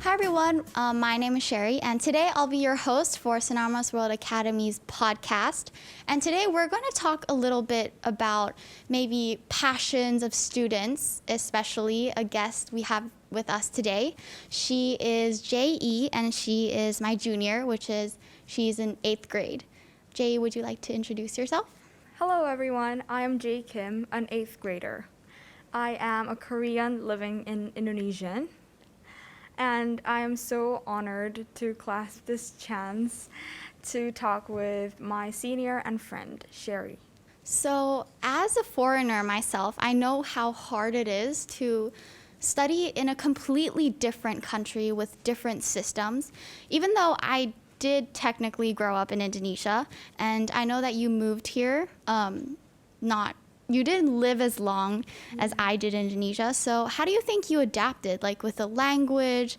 Hi everyone, my name is Sherry, and today I'll be your host for Synonymous World Academy's podcast. And today we're going to talk a little bit about maybe passions of students, especially a guest we have with us today. She is Jae, and she is my junior, she's in 8th grade. Jae, would you like to introduce yourself? Hello everyone, I am Jae Kim, an 8th grader. I am a Korean living in Indonesia, and I am so honored to clasp this chance to talk with my senior and friend, Sherry. So, as a foreigner myself, I know how hard it is to study in a completely different country with different systems, even though I did technically grow up in Indonesia, and I know that you moved here, you didn't live as long as I did in Indonesia. So how do you think you adapted, like with the language?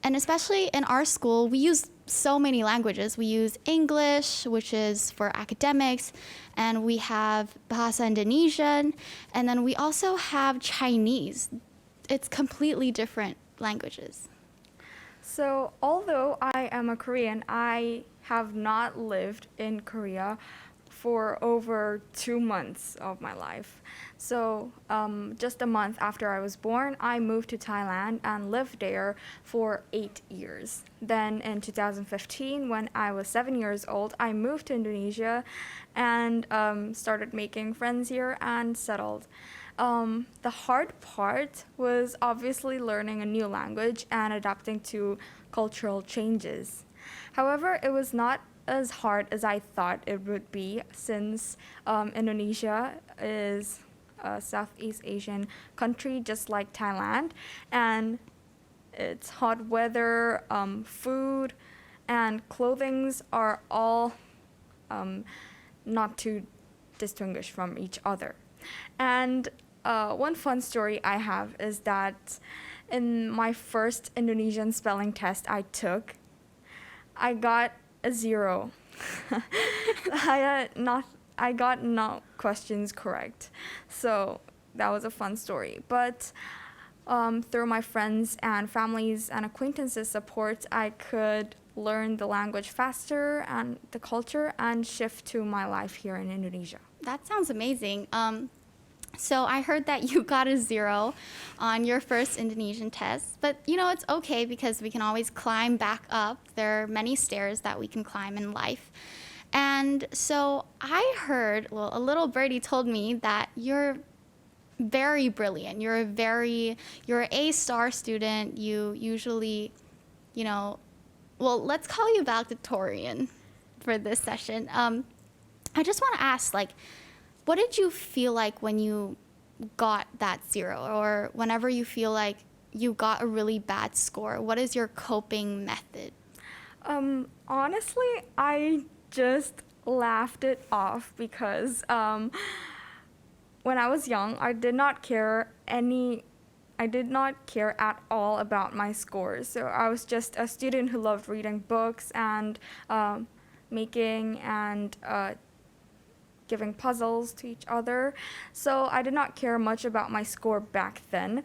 And especially in our school, we use so many languages. We use English, which is for academics, and we have Bahasa Indonesian, and then we also have Chinese. It's completely different languages. So, although I am a Korean, I have not lived in Korea for over 2 months of my life. So just a month after I was born, I moved to Thailand and lived there for 8 years. Then in 2015, when I was 7 years old, I moved to Indonesia and started making friends here and settled. The hard part was obviously learning a new language and adapting to cultural changes. However, it was not as hard as I thought it would be, since Indonesia is a Southeast Asian country just like Thailand, and its hot weather, food, and clothings are all not too distinguished from each other. And one fun story I have is that in my first Indonesian spelling test I took, I got a 0. I got no questions correct. So that was a fun story. But through my friends and families and acquaintances' support, I could learn the language faster and the culture and shift to my life here in Indonesia. That sounds amazing. So I heard that you got a 0 on your first Indonesian test, but it's okay because we can always climb back up. There are many stairs that we can climb in life. And so I heard, a little birdie told me that you're very brilliant. You're an A-star student. You usually, let's call you valedictorian for this session. I just want to ask, what did you feel like when you got that 0, or whenever you feel like you got a really bad score? What is your coping method? Honestly, I just laughed it off because when I was young, I did not care at all about my scores. So I was just a student who loved reading books and making and giving puzzles to each other. So I did not care much about my score back then.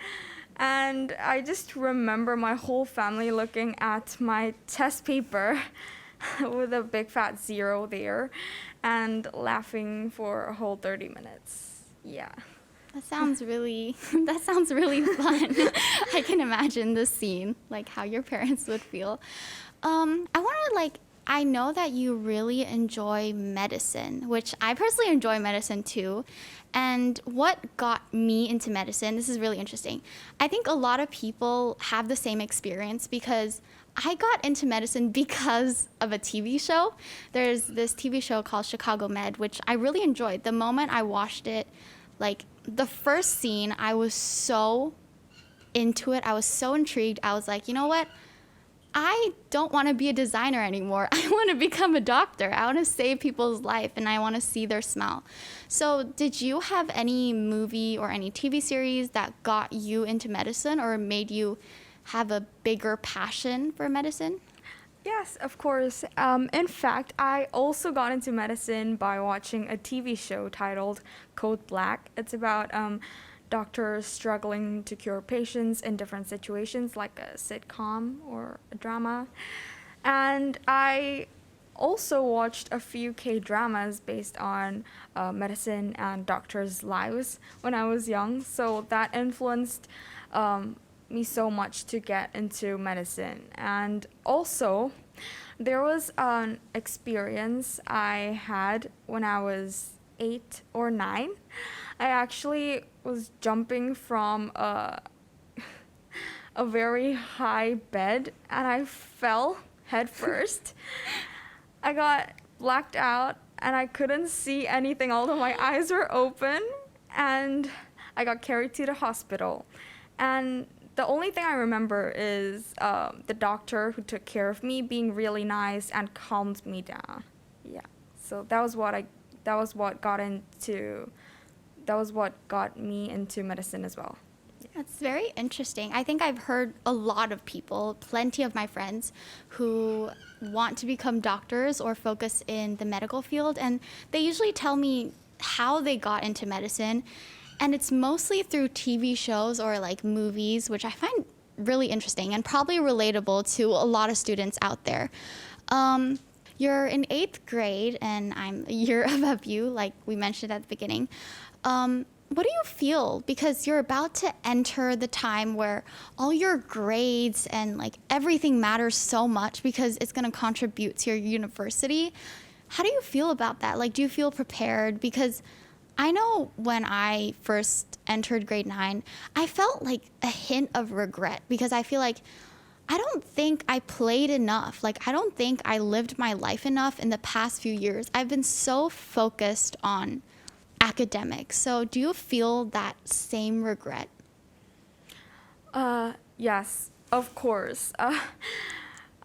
And I just remember my whole family looking at my test paper with a big fat 0 there and laughing for a whole 30 minutes. Yeah. That sounds really fun. I can imagine the scene, like how your parents would feel. I know that you really enjoy medicine, which I personally enjoy medicine too. And what got me into medicine, this is really interesting. I think a lot of people have the same experience because I got into medicine because of a TV show. There's this TV show called Chicago Med, which I really enjoyed. The moment I watched it, the first scene, I was so into it. I was so intrigued. I was like, you know what? I don't want to be a designer anymore. I want to become a doctor. I want to save people's life and I want to see their smile. So did you have any movie or any TV series that got you into medicine or made you have a bigger passion for medicine? Yes, of course. In fact, I also got into medicine by watching a TV show titled Code Black. It's about doctors struggling to cure patients in different situations, like a sitcom or a drama. And I also watched a few K dramas based on medicine and doctors' lives when I was young. So that influenced me so much to get into medicine. And also, there was an experience I had when I was 8 or 9. I actually was jumping from a very high bed and I fell head first. I got blacked out and I couldn't see anything, although my eyes were open, and I got carried to the hospital. And the only thing I remember is the doctor who took care of me being really nice and calmed me down. Yeah. So that was what got me into medicine as well. That's very interesting. I think I've heard a lot of people, plenty of my friends, who want to become doctors or focus in the medical field, and they usually tell me how they got into medicine, and it's mostly through TV shows or like movies, which I find really interesting and probably relatable to a lot of students out there. You're in 8th grade, and I'm a year above you, like we mentioned at the beginning. What do you feel? Because you're about to enter the time where all your grades and like everything matters so much because it's going to contribute to your university. How do you feel about that? Like, do you feel prepared? Because I know when I first entered grade 9, I felt like a hint of regret because I feel like I don't think I played enough. Like, I don't think I lived my life enough in the past few years. I've been so focused on academics. So do you feel that same regret? Yes, of course.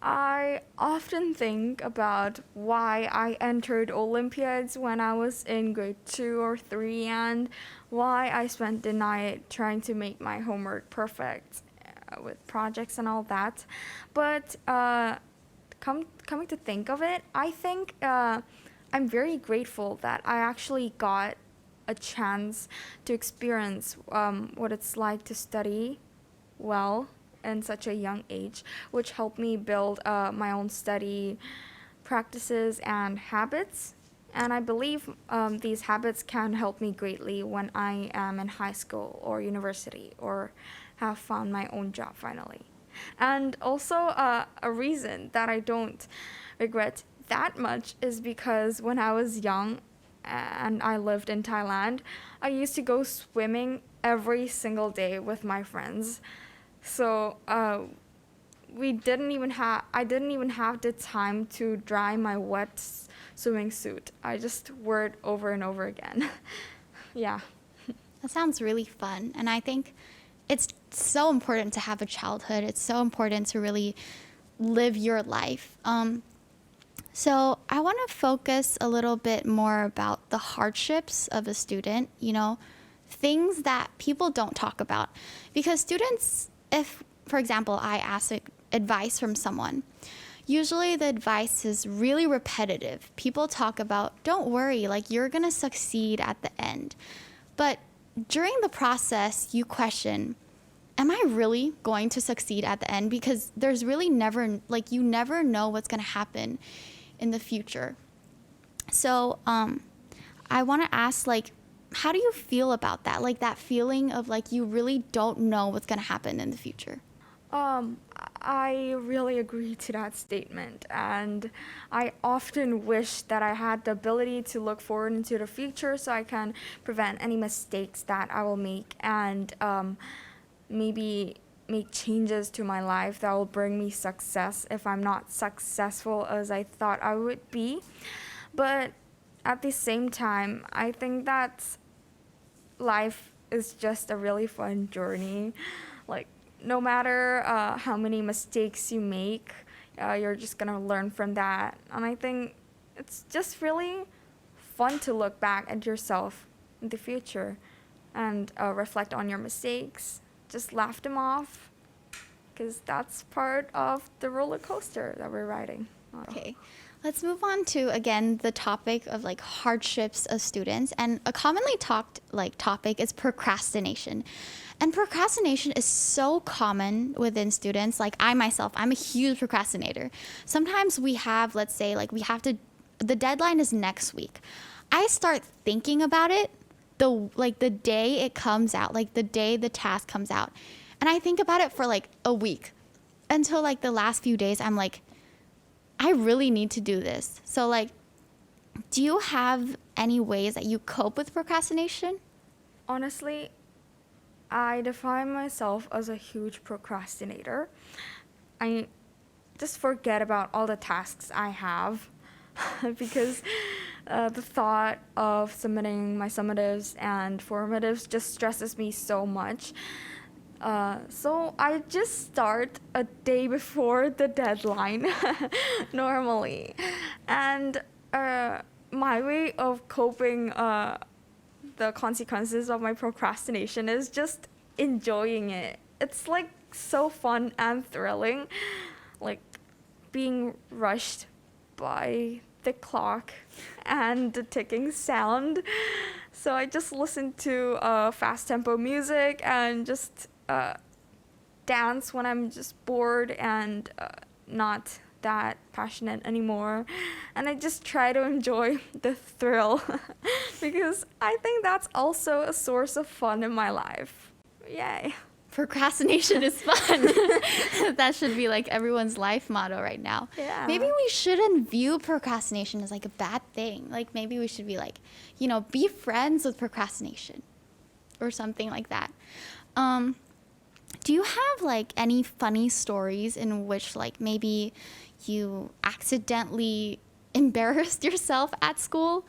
I often think about why I entered Olympiads when I was in grade 2 or 3 and why I spent the night trying to make my homework perfect with projects and all that. But coming to think of it, I think I'm very grateful that I actually got a chance to experience what it's like to study well in such a young age, which helped me build my own study practices and habits. And I believe these habits can help me greatly when I am in high school or university or have found my own job finally. And also a reason that I don't regret that much is because when I was young and I lived in Thailand, I used to go swimming every single day with my friends. So I didn't even have the time to dry my wet swimming suit. I just wore it over and over again. Yeah. That sounds really fun. And I think it's so important to have a childhood. It's so important to really live your life. So I want to focus a little bit more about the hardships of a student, things that people don't talk about. Because students, if, for example, I ask advice from someone, usually the advice is really repetitive. People talk about, don't worry, like you're going to succeed at the end. But during the process, you question, am I really going to succeed at the end? Because there's really never, like, you never know what's going to happen in the future. So I want to ask, like, how do you feel about that? Like that feeling of like you really don't know what's going to happen in the future. I really agree to that statement, and I often wish that I had the ability to look forward into the future so I can prevent any mistakes that I will make and maybe make changes to my life that will bring me success if I'm not successful as I thought I would be. But at the same time, I think that life is just a really fun journey. Like, no matter how many mistakes you make, you're just gonna learn from that. And I think it's just really fun to look back at yourself in the future and reflect on your mistakes. Just laugh them off. because that's part of the roller coaster that we're riding. Okay, let's move on to again the topic of like hardships of students, and a commonly talked like topic is procrastination. And procrastination is so common within students. Like I myself, I'm a huge procrastinator. Sometimes we have, let's say, like the deadline is next week. I start thinking about it the day it comes out, like the day the task comes out. And I think about it for like a week until like the last few days I'm like, I really need to do this. So like, do you have any ways that you cope with procrastination? Honestly, I define myself as a huge procrastinator. I just forget about all the tasks I have because the thought of submitting my summatives and formatives just stresses me so much. So I just start a day before the deadline normally. And my way of coping the consequences of my procrastination is just enjoying it. It's like so fun and thrilling, like being rushed by the clock and the ticking sound. So I just listen to fast tempo music and just dance when I'm just bored and not that passionate anymore. And I just try to enjoy the thrill because I think that's also a source of fun in my life. Yay. Procrastination is fun. That should be like everyone's life motto right now. Yeah. Maybe we shouldn't view procrastination as like a bad thing. Like maybe we should be like, be friends with procrastination or something like that. Do you have like any funny stories in which like maybe you accidentally embarrassed yourself at school?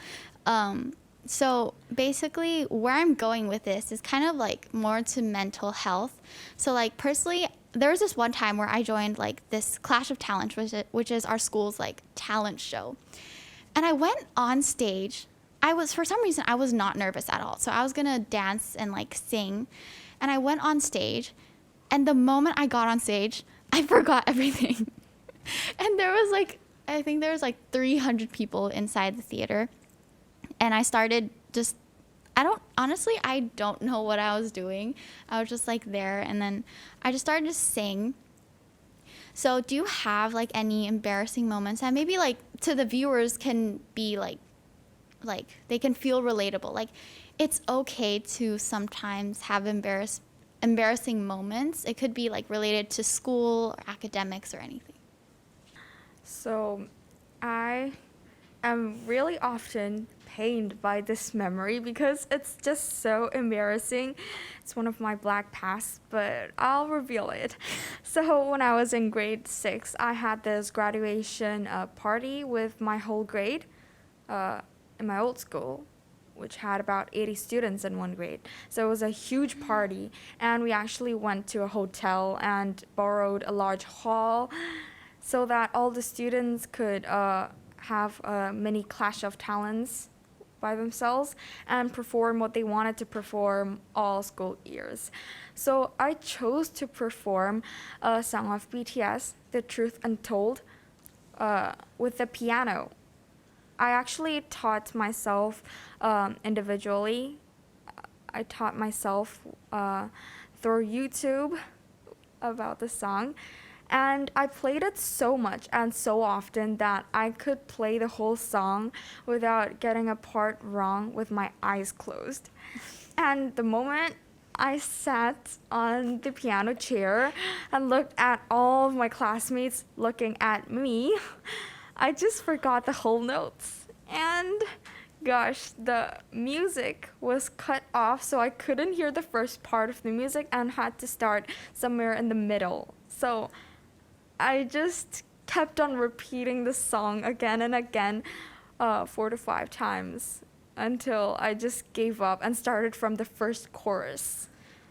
So basically where I'm going with this is kind of like more to mental health. So like personally, there was this one time where I joined like this Clash of Talents, which is our school's like talent show. And I went on stage. For some reason, I was not nervous at all. So I was gonna dance and like sing. And I went on stage. And the moment I got on stage, I forgot everything. And I think there was like 300 people inside the theater. And I started I don't know what I was doing. I was just like there, and then I just started to sing. So do you have like any embarrassing moments that maybe like to the viewers can be like they can feel relatable? Like it's okay to sometimes have embarrassing moments. It could be like related to school or academics or anything. So I am really often pained by this memory because it's just so embarrassing. It's one of my black pasts, but I'll reveal it. So when I was in grade 6, I had this graduation party with my whole grade in my old school, which had about 80 students in one grade. So it was a huge party, and we actually went to a hotel and borrowed a large hall so that all the students could have a mini Clash of Talents by themselves and perform what they wanted to perform all school years. So I chose to perform a song of BTS, The Truth Untold, with the piano. I actually taught myself individually. I taught myself through YouTube about the song. And I played it so much and so often that I could play the whole song without getting a part wrong with my eyes closed. And the moment I sat on the piano chair and looked at all of my classmates looking at me, I just forgot the whole notes. And gosh, the music was cut off, so I couldn't hear the first part of the music and had to start somewhere in the middle. So I just kept on repeating the song again and again 4 to 5 times until I just gave up and started from the first chorus.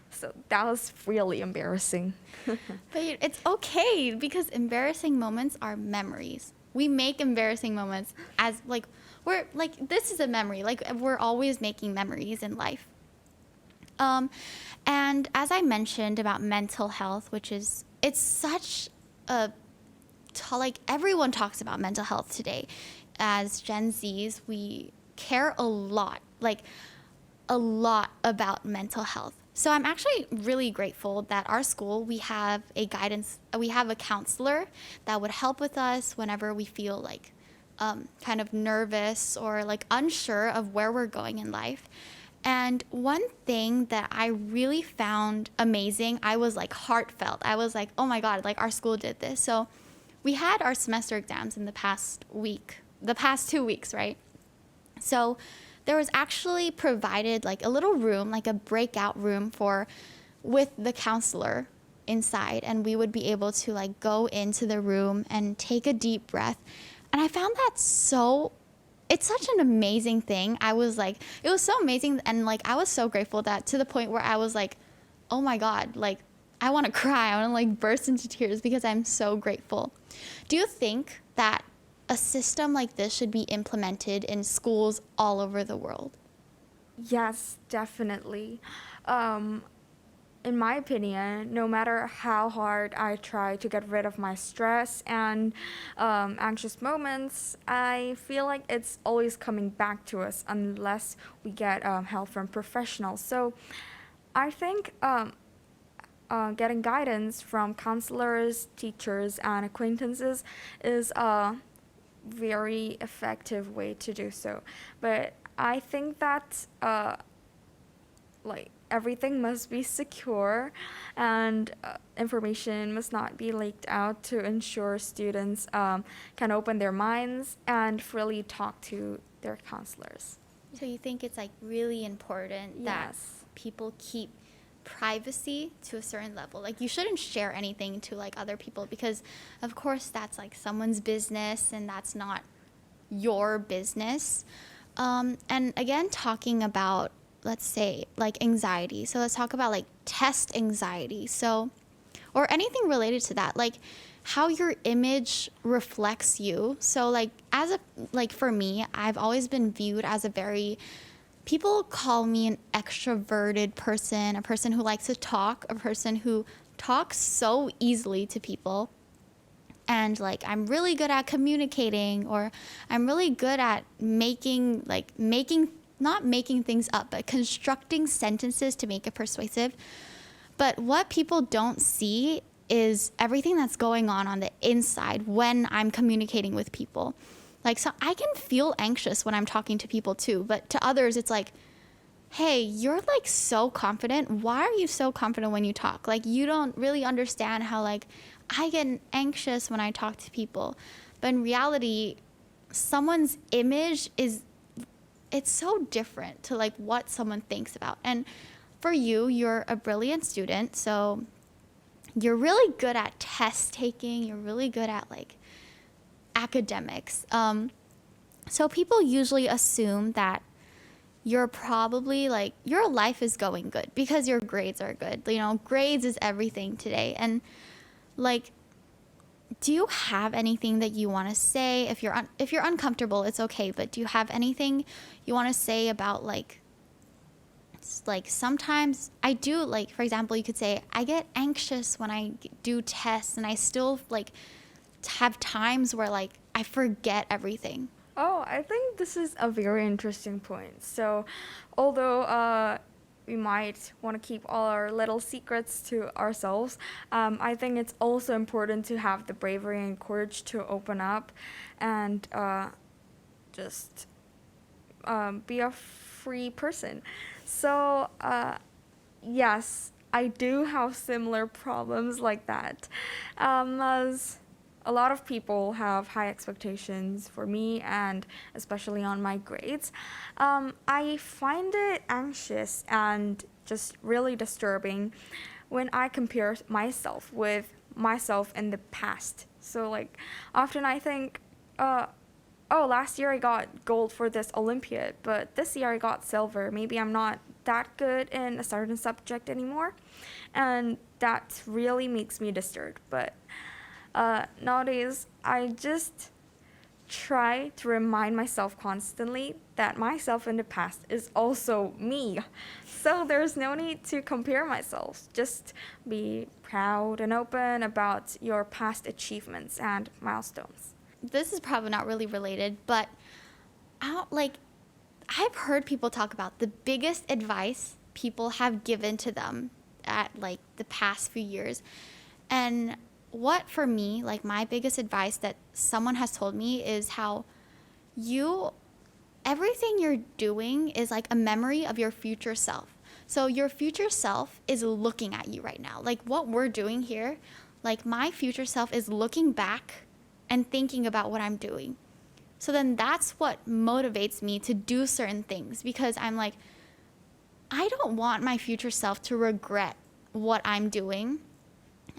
So that was really embarrassing. But it's okay because embarrassing moments are memories. We make embarrassing moments as like this is a memory. Like we're always making memories in life. And as I mentioned about mental health, which is it's such a like everyone talks about mental health today. As Gen Zs, we care a lot, like a lot about mental health. So I'm actually really grateful that our school, we have a counselor that would help with us whenever we feel like kind of nervous or like unsure of where we're going in life. And one thing that I really found amazing, I was like heartfelt. I was like, oh my God, like our school did this. So we had our semester exams in the past 2 weeks, right? So there was actually provided like a little room, like a breakout room with the counselor inside, and we would be able to like go into the room and take a deep breath. And I found that it's such an amazing thing. I was like, it was so amazing, and like I was so grateful that to the point where I was like, oh my God, like I want to cry. I want to like burst into tears because I'm so grateful. Do you think that a system like this should be implemented in schools all over the world? Yes, definitely. In my opinion, no matter how hard I try to get rid of my stress and anxious moments, I feel like it's always coming back to us unless we get help from professionals. So I think getting guidance from counselors, teachers, and acquaintances is a very effective way to do so. But I think that like everything must be secure, and information must not be leaked out to ensure students can open their minds and freely talk to their counselors. So you think it's like really important that Yes. people keep privacy to a certain level? Like you shouldn't share anything to like other people because of course that's like someone's business and that's not your business. And again, talking about, let's say, like anxiety. So let's talk about like test anxiety. So, or anything related to that, like how your image reflects you. So like for me, I've always been viewed as people call me an extroverted person, a person who likes to talk, a person who talks so easily to people. And like I'm really good at communicating, or I'm really good at not making things up, but constructing sentences to make it persuasive. But what people don't see is everything that's going on the inside when I'm communicating with people. Like, so I can feel anxious when I'm talking to people too, but to others, it's like, hey, you're like so confident. Why are you so confident when you talk? Like, you don't really understand how like I get anxious when I talk to people. But in reality, someone's image it's so different to like what someone thinks about. And for you, you're a brilliant student, so you're really good at test taking. You're really good at like academics. So people usually assume that you're probably like your life is going good because your grades are good. You know, grades is everything today. And like, do you have anything that you want to say? If you're uncomfortable, it's okay. But do you have anything you want to say about like sometimes I do, like, for example, you could say I get anxious when I do tests, and I still like have times where like I forget everything. Oh, I think this is a very interesting point. So, although we might want to keep all our little secrets to ourselves, I think it's also important to have the bravery and courage to open up and just be a free person. So, yes, I do have similar problems like that. As a lot of people have high expectations for me, and especially on my grades. I find it anxious and just really disturbing when I compare myself with myself in the past. So like often I think, oh, last year I got gold for this Olympiad, but this year I got silver. Maybe I'm not that good in a certain subject anymore, and that really makes me disturbed. But nowadays, I just try to remind myself constantly that myself in the past is also me. So there's no need to compare myself. Just be proud and open about your past achievements and milestones. This is probably not really related, but I've heard people talk about the biggest advice people have given to them at like the past few years. And what for me, like my biggest advice that someone has told me is how everything you're doing is like a memory of your future self. So your future self is looking at you right now. Like what we're doing here, like my future self is looking back and thinking about what I'm doing. So then that's what motivates me to do certain things, because I'm like, I don't want my future self to regret what I'm doing.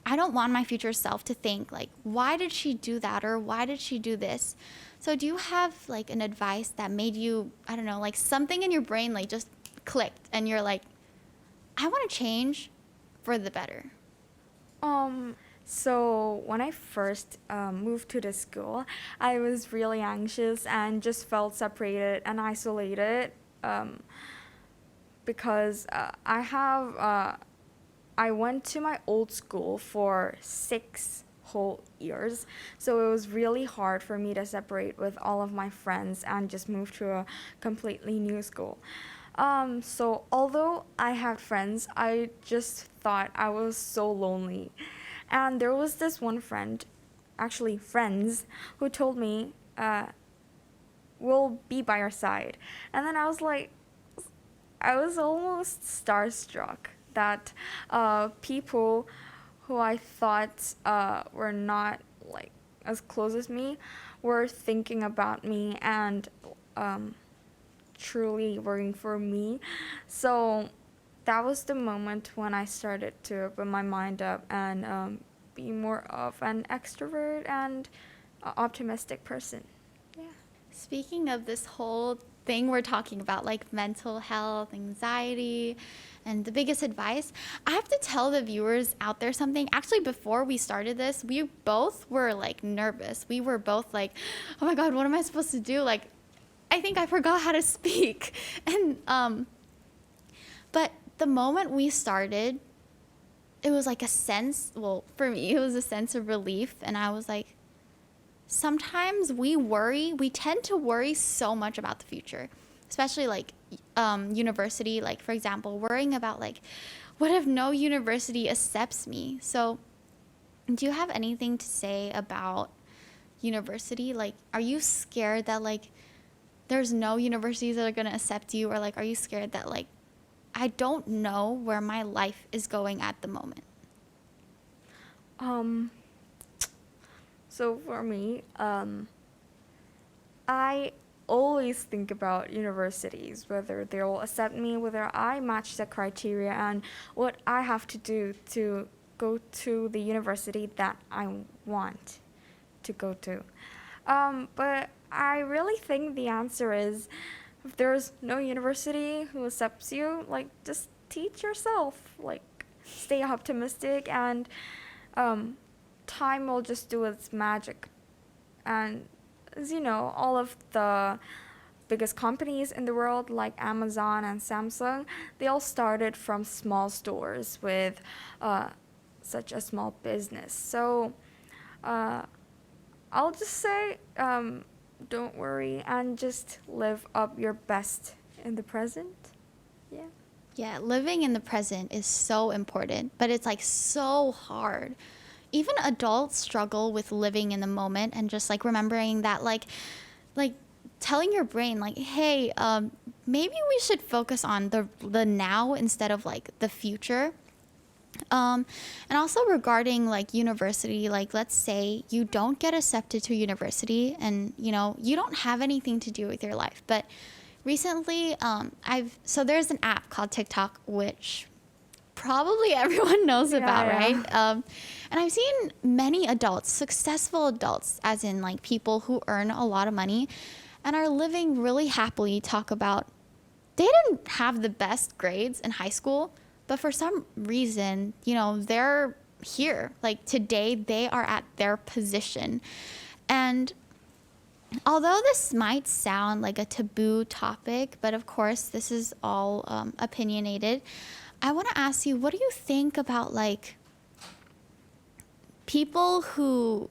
I don't want my future self to think like, why did she do that, or why did she do this? So do you have like an advice that made you, I don't know, like something in your brain like just clicked and you're like, I want to change for the better? So when I first moved to the school, I was really anxious and just felt separated and isolated, because I went to my old school for 6 whole years. So it was really hard for me to separate with all of my friends and just move to a completely new school. So although I had friends, I just thought I was so lonely. And there was this one friend, actually friends, who told me, we'll be by your side. And then I was like, I was almost starstruck that people who I thought were not like as close as me were thinking about me and truly worrying for me. So that was the moment when I started to open my mind up and be more of an extrovert and optimistic person. Yeah. Speaking of this whole thing we're talking about, like mental health, anxiety, and the biggest advice, I have to tell the viewers out there something. Actually, before we started this, we both were like nervous. We were both like, oh my God, what am I supposed to do? Like, I think I forgot how to speak. And, but the moment we started, it was like a sense, well, for me, it was a sense of relief. And I was like, sometimes we tend to worry so much about the future, especially like university, like for example, worrying about like, what if no university accepts me? So do you have anything to say about university? Like, are you scared that like there's no universities that are going to accept you? Or like, are you scared that like, I don't know where my life is going at the moment? So for me, I always think about universities, whether they'll accept me, whether I match the criteria, and what I have to do to go to the university that I want to go to. But I really think the answer is, if there's no university who accepts you, like just teach yourself, like stay optimistic, and time will just do its magic. And as you know, all of the biggest companies in the world like Amazon and Samsung, they all started from small stores with such a small business. So I'll just say, don't worry and just live up your best in the present. Yeah. Yeah, living in the present is so important, but it's like so hard. Even adults struggle with living in the moment and just like remembering that like telling your brain like, hey, maybe we should focus on the now instead of like the future. And also regarding like university, like let's say you don't get accepted to university and you know you don't have anything to do with your life. But recently, so there's an app called TikTok, which probably everyone knows about, right? And I've seen many adults, successful adults, as in like people who earn a lot of money and are living really happily, talk about they didn't have the best grades in high school, but for some reason, you know, they're here. Like today, they are at their position. And Although this might sound like a taboo topic, but of course, this is all opinionated. I want to ask you, what do you think about like people who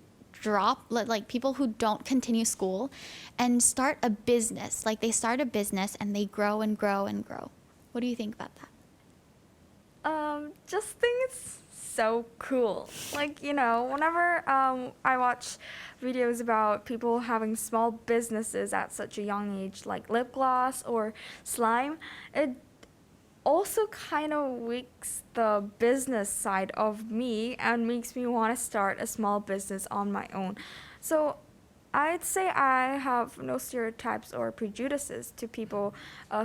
like people who don't continue school and start a business? Like they start a business and they grow and grow and grow. What do you think about that? Just think it's so cool. Like, whenever I watch videos about people having small businesses at such a young age, like lip gloss or slime, it also kind of wakes the business side of me and makes me want to start a small business on my own. So I'd say I have no stereotypes or prejudices to people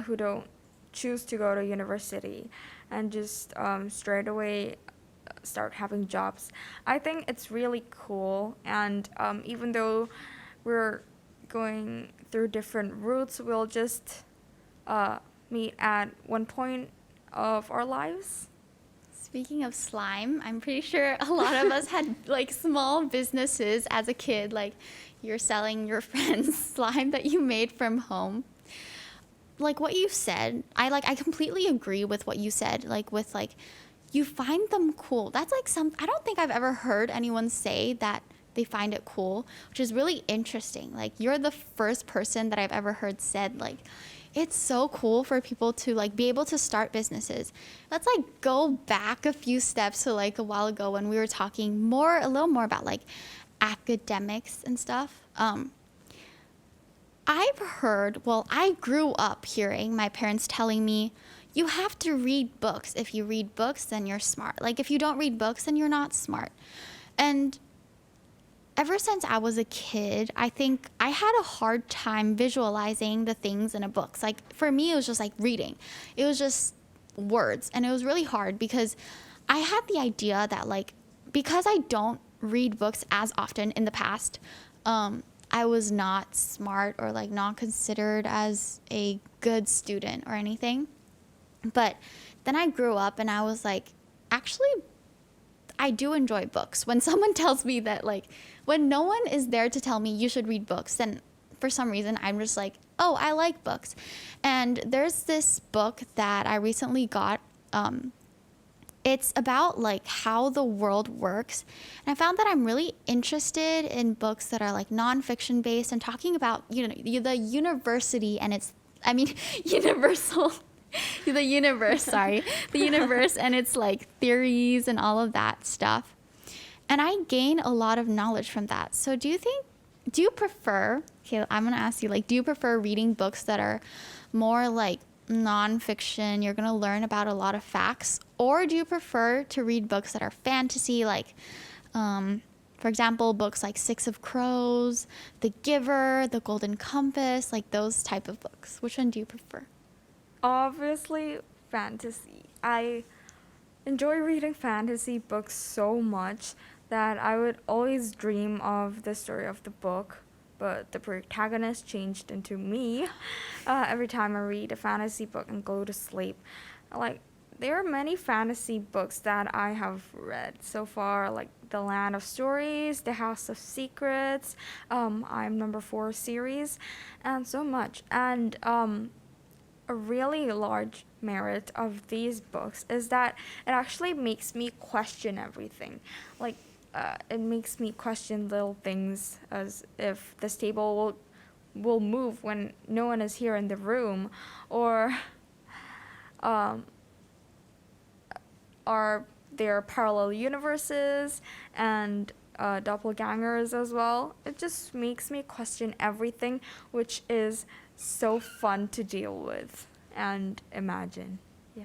who don't choose to go to university and just straight away start having jobs. I think it's really cool, and even though we're going through different routes, we'll just meet at one point of our lives. Speaking of slime, I'm pretty sure a lot of us had like small businesses as a kid, like you're selling your friends slime that you made from home. Like what you said, I completely agree with what you said, like with like you find them cool. That's like I don't think I've ever heard anyone say that they find it cool, which is really interesting. Like you're the first person that I've ever heard said like it's so cool for people to like be able to start businesses. Let's like go back a few steps to like a while ago when we were talking a little more about like academics and stuff. I grew up hearing my parents telling me, you have to read books. If you read books, then you're smart. Like if you don't read books, then you're not smart. And ever since I was a kid, I think I had a hard time visualizing the things in a book. Like for me, it was just like reading. It was just words. And it was really hard because I had the idea that like, because I don't read books as often in the past, I was not smart or like not considered as a good student or anything. But then I grew up and I was like, actually, I do enjoy books. When someone tells me that, like, when no one is there to tell me you should read books, then for some reason I'm just like, oh, I like books. And there's this book that I recently got. It's about like how the world works. And I found that I'm really interested in books that are like nonfiction based and talking about, the university and universal. The universe and its like theories and all of that stuff. And I gain a lot of knowledge from that. So do you prefer, okay, I'm going to ask you, like, do you prefer reading books that are more like nonfiction, you're going to learn about a lot of facts, or do you prefer to read books that are fantasy, like, for example, books like Six of Crows, The Giver, The Golden Compass, like those type of books? Which one do you prefer? Obviously, fantasy. I enjoy reading fantasy books so much that I would always dream of the story of the book, but the protagonist changed into me every time I read a fantasy book and go to sleep. Like, there are many fantasy books that I have read so far, like The Land of Stories, The House of Secrets, I'm Number 4 series, and so much. And a really large merit of these books is that it actually makes me question everything. Like, it makes me question little things, as if this table will move when no one is here in the room, or are there parallel universes and doppelgangers as well. It just makes me question everything, which is so fun to deal with and imagine. Yeah.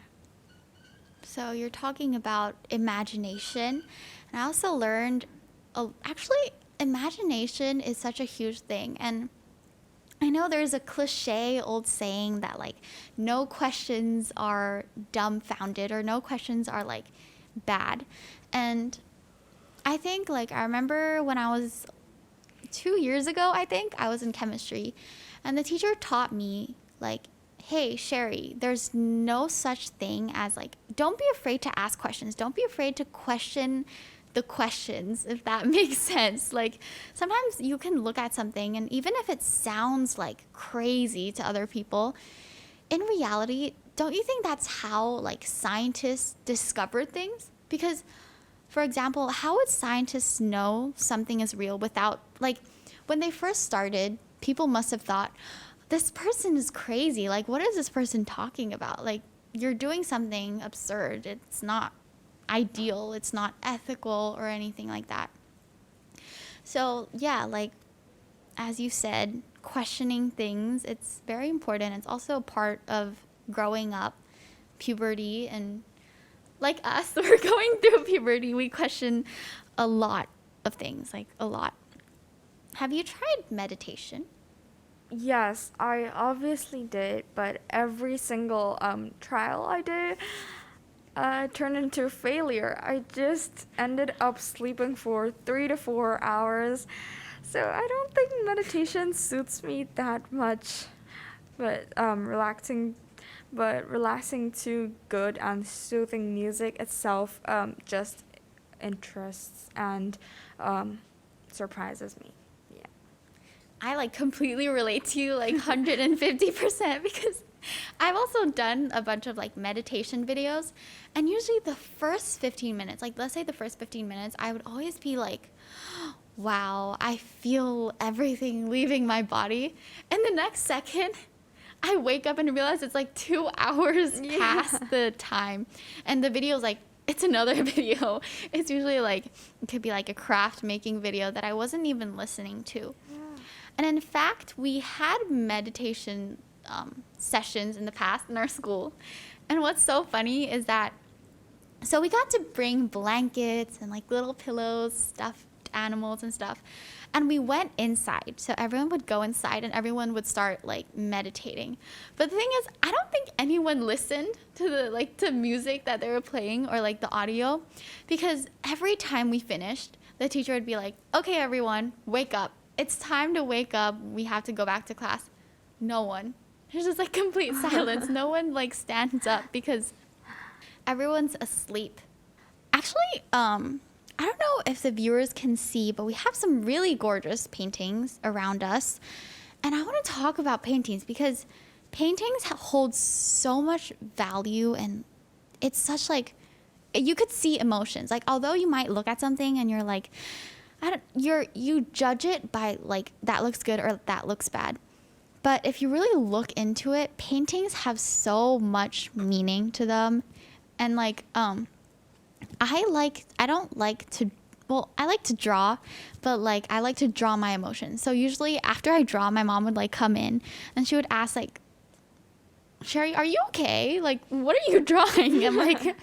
So you're talking about imagination, and I also learned, actually, imagination is such a huge thing. And I know there's a cliche old saying that like no questions are dumbfounded or no questions are like bad. And I think like I remember when I was 2 years ago, I think I was in chemistry, and the teacher taught me like, hey, Sherry, there's no such thing as like, don't be afraid to ask questions. Don't be afraid to question the questions, if that makes sense. Like sometimes you can look at something and even if it sounds like crazy to other people, in reality, don't you think that's how like scientists discovered things? Because for example, how would scientists know something is real without like when they first started, people must have thought this person is crazy. Like what is this person talking about? Like you're doing something absurd. It's not ideal. It's not ethical or anything like that. So, yeah, like as you said, questioning things, it's very important. It's also a part of growing up, puberty, and like us, we're going through puberty. We question a lot of things, like a lot. Have you tried meditation? Yes, I obviously did, but every single trial I did turned into a failure. I just ended up sleeping for 3 to 4 hours. So I don't think meditation suits me that much. But relaxing to good and soothing music itself just interests and surprises me. Yeah. I like completely relate to you like 150% because I've also done a bunch of like meditation videos and usually the first 15 minutes, like let's say the first 15 minutes, I would always be like, wow, I feel everything leaving my body. And the next second, I wake up and realize it's like 2 hours past the time. And the video's like, it's another video. It's usually like, it could be like a craft making video that I wasn't even listening to. And in fact, we had meditation sessions in the past in our school. And what's so funny is that, so we got to bring blankets and like little pillows, stuffed animals and stuff. And we went inside. So everyone would go inside and everyone would start like meditating. But the thing is, I don't think anyone listened to the like to music that they were playing or like the audio because every time we finished, the teacher would be like, "Okay, everyone, wake up. It's time to wake up. We have to go back to class." No one. There's just like complete silence. No one like stands up because everyone's asleep. Actually, I don't know if the viewers can see, but we have some really gorgeous paintings around us. And I want to talk about paintings because paintings hold so much value and it's such like you could see emotions. Like although you might look at something and you're like you judge it by like that looks good or that looks bad. But if you really look into it, paintings have so much meaning to them. And like I don't like to well, I like to draw, but like I like to draw my emotions. So usually after I draw, my mom would like come in and she would ask like, "Sherry, are you okay? Like, what are you drawing?" I'm like,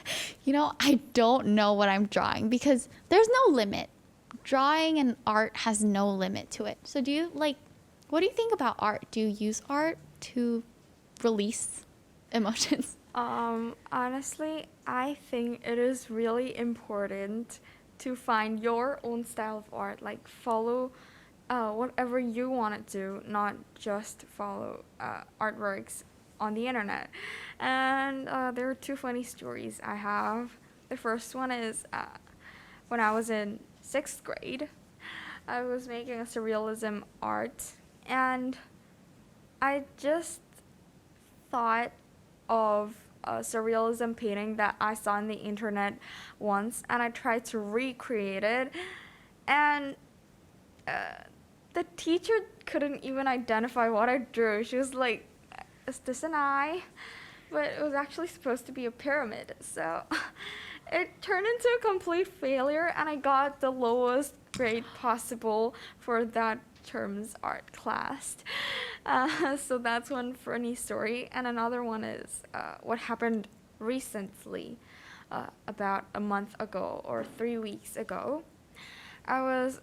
I don't know what I'm drawing because there's no limit. Drawing and art has no limit to it. So what do you think about art? Do you use art to release emotions? Honestly, I think it is really important to find your own style of art. Like follow whatever you want to do, not just follow artworks on the internet. And there are two funny stories I have. The first one is when I was in 6th grade, I was making a surrealism art, and I just thought of a surrealism painting that I saw on the internet once, and I tried to recreate it, and the teacher couldn't even identify what I drew. She was like, "Is this an eye?" But it was actually supposed to be a pyramid, so it turned into a complete failure, and I got the lowest grade possible for that term's art class. So that's one funny story. And another one is what happened recently, about a month ago or 3 weeks ago. I was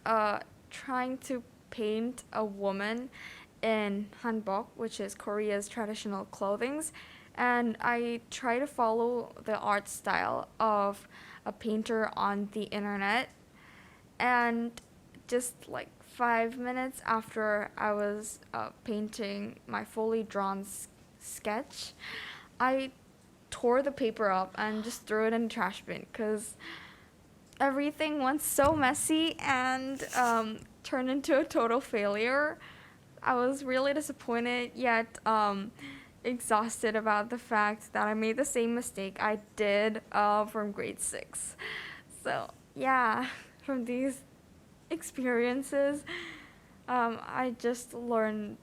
trying to paint a woman in hanbok, which is Korea's traditional clothing, and I try to follow the art style of a painter on the internet. And just like 5 minutes after I was painting my fully drawn sketch, I tore the paper up and just threw it in the trash bin because everything went so messy and turned into a total failure. I was really disappointed, yet exhausted about the fact that I made the same mistake I did from grade 6. So, yeah, from these experiences, I just learned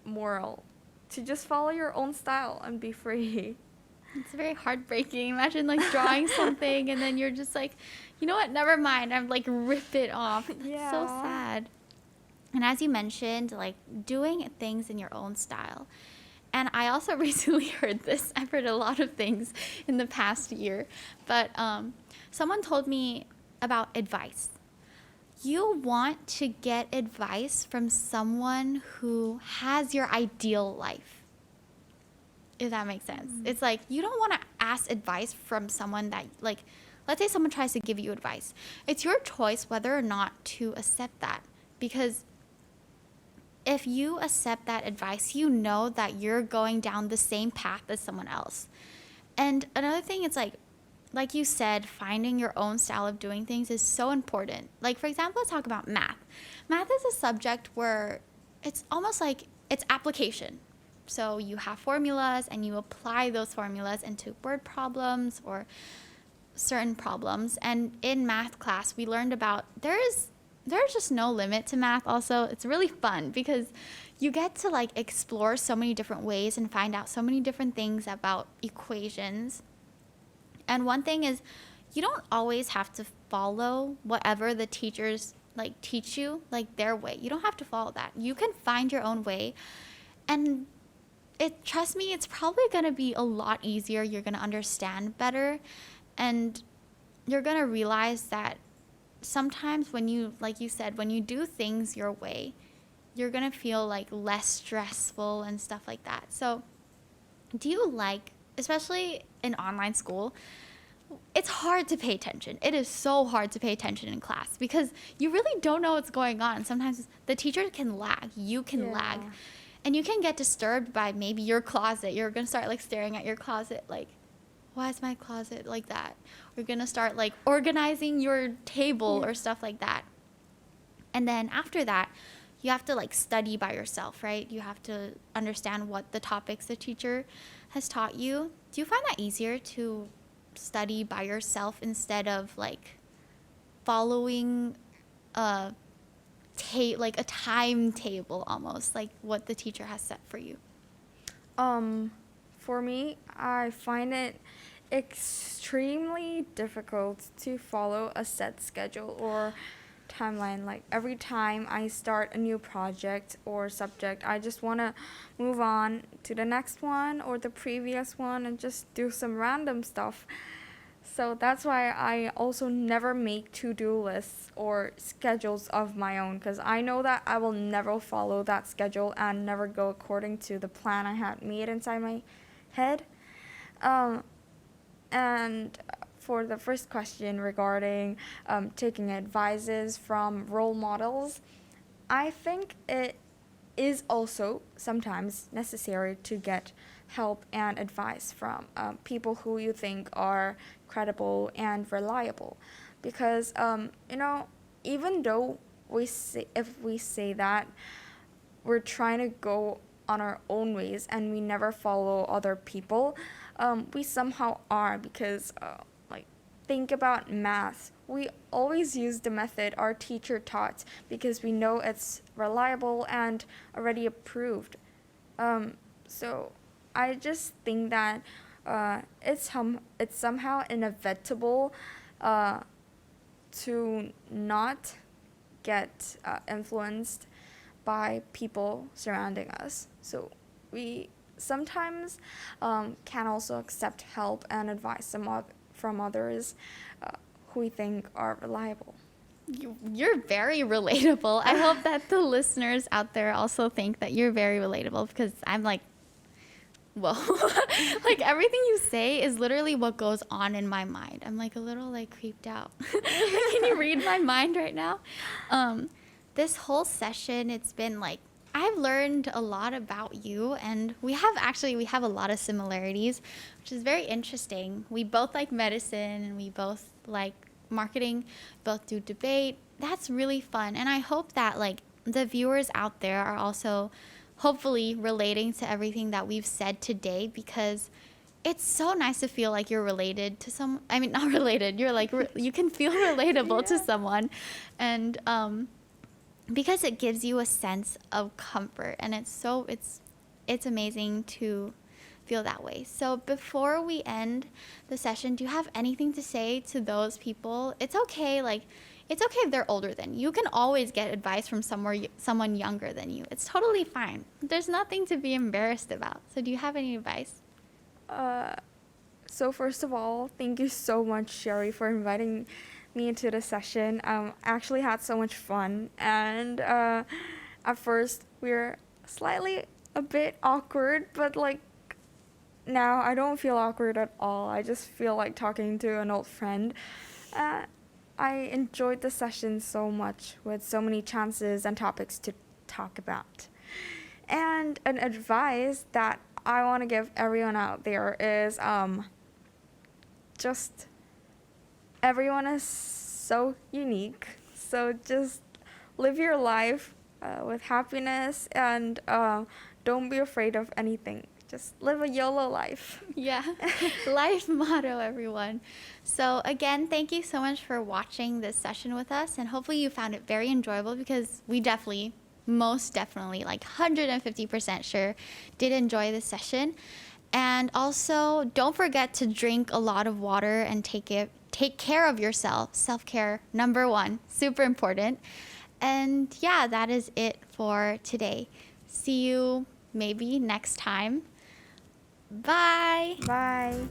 moral to just follow your own style and be free. It's very heartbreaking. Imagine like drawing something and then you're just like, you know what, never mind. I'm like rip it off. That's so Yeah. sad. And as you mentioned, like doing things in your own style. And I also recently heard this. I've heard a lot of things in the past year, but someone told me about advice. You want to get advice from someone who has your ideal life, if that makes sense. It's like you don't want to ask advice from someone that, like, let's say someone tries to give you advice. It's your choice whether or not to accept that, because if you accept that advice, you know that you're going down the same path as someone else. And another thing is like you said, finding your own style of doing things is so important. Like, for example, let's talk about math. Math is a subject where it's almost like it's application. So you have formulas and you apply those formulas into word problems or certain problems. And in math class, we learned about there's just no limit to math. Also, it's really fun because you get to like explore so many different ways and find out so many different things about equations. And one thing is, you don't always have to follow whatever the teachers like teach you, like their way. You don't have to follow that. You can find your own way. And trust me, it's probably going to be a lot easier. You're going to understand better. And you're going to realize that sometimes when you, like you said, when you do things your way, you're going to feel like less stressful and stuff like that. So do you like, especially in online school, it's hard to pay attention. It is so hard to pay attention in class because you really don't know what's going on. Sometimes the teacher can lag, you can lag, and you can get disturbed by maybe your closet. You're going to start like staring at your closet like, why is my closet like that? We're going to start like organizing your table or stuff like that. And then after that, you have to like study by yourself, right? You have to understand what the topics the teacher has taught you. Do you find that easier to study by yourself instead of like following a like a timetable almost, like what the teacher has set for you? For me, I find it extremely difficult to follow a set schedule or timeline. Like every time I start a new project or subject, I just want to move on to the next one or the previous one and just do some random stuff. So that's why I also never make to-do lists or schedules of my own, because I know that I will never follow that schedule and never go according to the plan I had made inside my head. And for the first question regarding taking advices from role models, I think it is also sometimes necessary to get help and advice from people who you think are credible and reliable, because even though if we say that we're trying to go on our own ways and we never follow other people, we somehow are, because think about math. We always use the method our teacher taught because we know it's reliable and already approved. So I just think that it's somehow inevitable to not get influenced by people surrounding us. So we sometimes can also accept help and advice from others who we think are reliable. You're very relatable. I hope that the listeners out there also think that you're very relatable, because I'm like, whoa. Like everything you say is literally what goes on in my mind. I'm like a little like creeped out. Can you read my mind right now? This whole session, it's been like, I've learned a lot about you, and we have a lot of similarities, which is very interesting. We both like medicine and we both like marketing, both do debate. That's really fun. And I hope that like the viewers out there are also hopefully relating to everything that we've said today, because it's so nice to feel like you're related to some, I mean, not related, you're like, you can feel relatable to someone. And because it gives you a sense of comfort, and it's amazing to feel that way. So before we end the session, do you have anything to say to those people? It's okay, like, it's okay if they're older than you. You can always get advice from someone younger than you. It's totally fine. There's nothing to be embarrassed about. So do you have any advice? So first of all, thank you so much, Sherry, for inviting me into the session. I actually had so much fun, and at first we were slightly a bit awkward, but like now I don't feel awkward at all. I just feel like talking to an old friend. I enjoyed the session so much, with so many chances and topics to talk about. And an advice that I want to give everyone out there is just everyone is so unique. So just live your life with happiness, and don't be afraid of anything. Just live a YOLO life. Yeah, life motto, everyone. So again, thank you so much for watching this session with us, and hopefully you found it very enjoyable, because we definitely, most definitely, like 150% sure, did enjoy this session. And also, don't forget to drink a lot of water and take care of yourself. Self-care, number one, super important. And yeah, that is it for today. See you maybe next time. Bye. Bye.